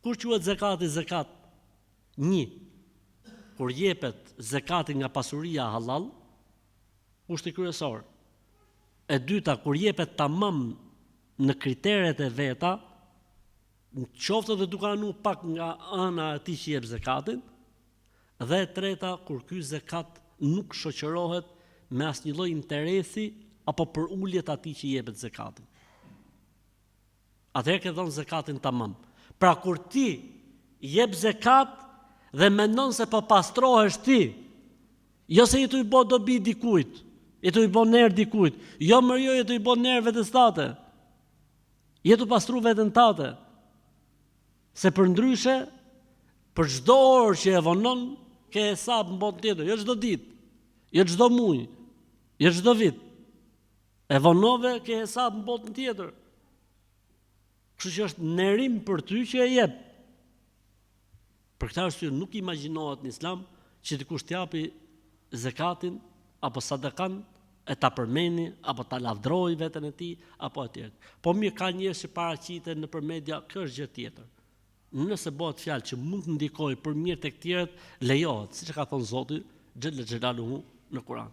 Kur quhet zakati zakat? 1. Kur jepet zakati nga pasuria halal, kushti kryesor. E dyta, kur jepet tamam në kriteret e veta, qoftë dhe duke anu pak nga ana e tij që jep zakatin, dhe e treta, kur ky zakat nuk shoqërohet me asnjë lloj interesi apo për uljet atij që jepet zakatin. Atëherë ke dhënë zakatin tamam. Pra kur ti jep zakat dhe mendon se po pastrohesh ti, jo se i tu i bë dobi dikujt, i tu i bë ner dikujt, jo më jo i tu i bë ner vetes tate. Je tu pastru veten tate. Se për ndryshe, për çdo orë që e vonon, ke hesab në botën tjetër, jo çdo ditë, jo çdo muaj, jo çdo vit. E vonove ke hesab në botën tjetër. Kështu që është nerim për ty që e jep. Për këtë arsye nuk imagjinohet në Islam që dikush t'japi zakatin apo sadakan e ta përmeni apo ta lavdroj veten e tij apo atje. Po mirë, ka njerëz që paraqiten nëpër media, kjo është gjë tjetër. Nëse bëhet fjalë që mund të ndikojë për mirë tek tjerët, lejohet, siç e ka thënë Zoti xhella xhelaluhu në Kur'an.